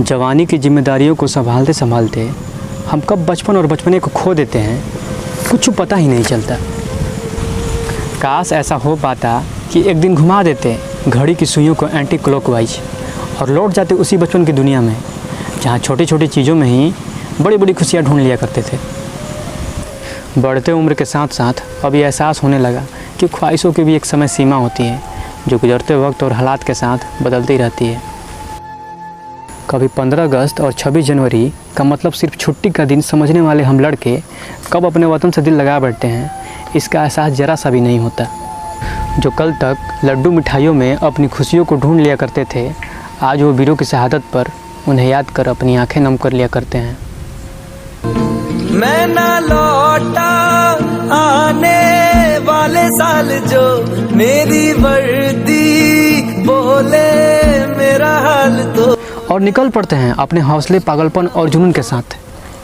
जवानी की जिम्मेदारियों को संभालते संभालते हम कब बचपन और बचपने को खो देते हैं कुछ पता ही नहीं चलता। काश ऐसा हो पाता कि एक दिन घुमा देते घड़ी की सुइयों को एंटी क्लॉकवाइज और लौट जाते उसी बचपन की दुनिया में जहाँ छोटी छोटी चीज़ों में ही बड़ी बड़ी खुशियाँ ढूंढ लिया करते थे। बढ़ते उम्र के साथ साथ अब ये एहसास होने लगा कि ख्वाहिशों की भी एक समय सीमा होती है जो गुजरते वक्त और हालात के साथ बदलती रहती है। कभी 15 अगस्त और 26 जनवरी का मतलब सिर्फ छुट्टी का दिन समझने वाले हम लड़के कब अपने वतन से दिल लगा बैठते हैं इसका एहसास ज़रा सा भी नहीं होता। जो कल तक लड्डू मिठाइयों में अपनी खुशियों को ढूंढ लिया करते थे आज वो वीरों की शहादत पर उन्हें याद कर अपनी आंखें नम कर लिया करते हैं। मैं ना लौटा आने वाले साल जो मेरी वर्दी बोले मेरा हाल तो। और निकल पड़ते हैं अपने हौसले पागलपन और जुनून के साथ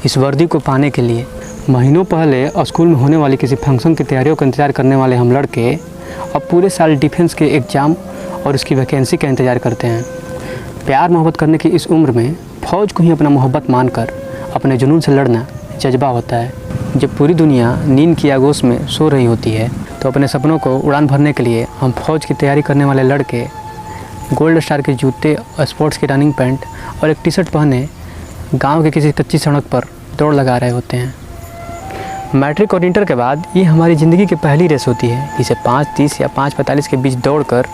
इस वर्दी को पाने के लिए। महीनों पहले स्कूल में होने वाली किसी फंक्शन की तैयारियों का इंतज़ार करने वाले हम लड़के अब पूरे साल डिफेंस के एग्ज़ाम और उसकी वैकेंसी का इंतज़ार करते हैं। प्यार मोहब्बत करने की इस उम्र में फ़ौज को ही अपना मोहब्बत मानकर अपने जुनून से लड़ना जज्बा होता है। जब पूरी दुनिया नींद की आगोश में सो रही होती है तो अपने सपनों को उड़ान भरने के लिए हम फ़ौज की तैयारी करने वाले लड़के गोल्ड स्टार के जूते, स्पोर्ट्स की रनिंग पैंट और एक टी शर्ट पहने गांव के किसी कच्ची सड़क पर दौड़ लगा रहे होते हैं। मैट्रिक और इंटर के बाद ये हमारी ज़िंदगी की पहली रेस होती है जिसे 5:30 या 5:45 के बीच दौड़कर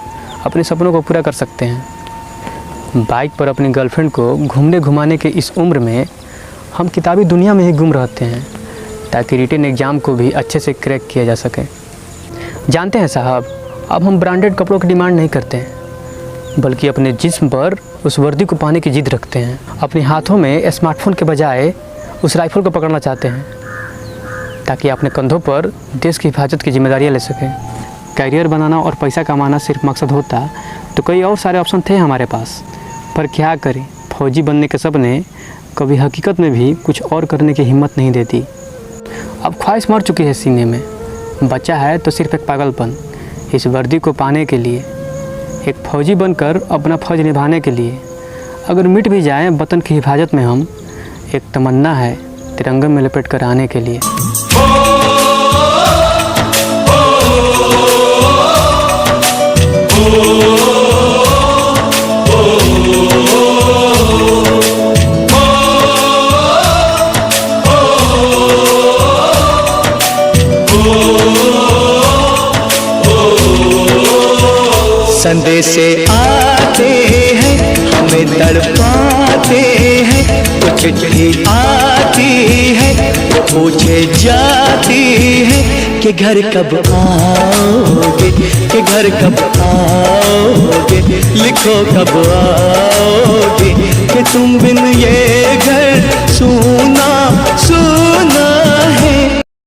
अपने सपनों को पूरा कर सकते हैं। बाइक पर अपनी गर्लफ्रेंड को घूमने घुमाने के इस उम्र में हम किताबी दुनिया में ही गुम रहते हैं ताकि रिटन एग्ज़ाम को भी अच्छे से क्रैक किया जा सके। जानते हैं साहब, अब हम ब्रांडेड कपड़ों की डिमांड नहीं करते हैं बल्कि अपने जिस्म पर उस वर्दी को पाने की जिद रखते हैं। अपने हाथों में स्मार्टफोन के बजाय उस राइफ़ल को पकड़ना चाहते हैं ताकि अपने कंधों पर देश की हिफाजत की जिम्मेदारियां ले सकें। करियर बनाना और पैसा कमाना सिर्फ मकसद होता तो कई और सारे ऑप्शन थे हमारे पास, पर क्या करें, फौजी बनने के सपने कभी हकीकत में भी कुछ और करने की हिम्मत नहीं देती। अब ख्वाहिश मर चुकी है सीने में, बचा है तो सिर्फ एक पागलपन इस वर्दी को पाने के लिए, एक फ़ौजी बनकर अपना फ़र्ज निभाने के लिए। अगर मिट भी जाएं वतन की हिफाजत में हम, एक तमन्ना है तिरंगे में लपेट कर आने के लिए। संदेश आते हैं हमें तड़पाते हैं, कुछ चिट्ठी आती है वो पूछे जाती है कि घर कब आओगे, कि घर कब आओगे, लिखो कब आओगे।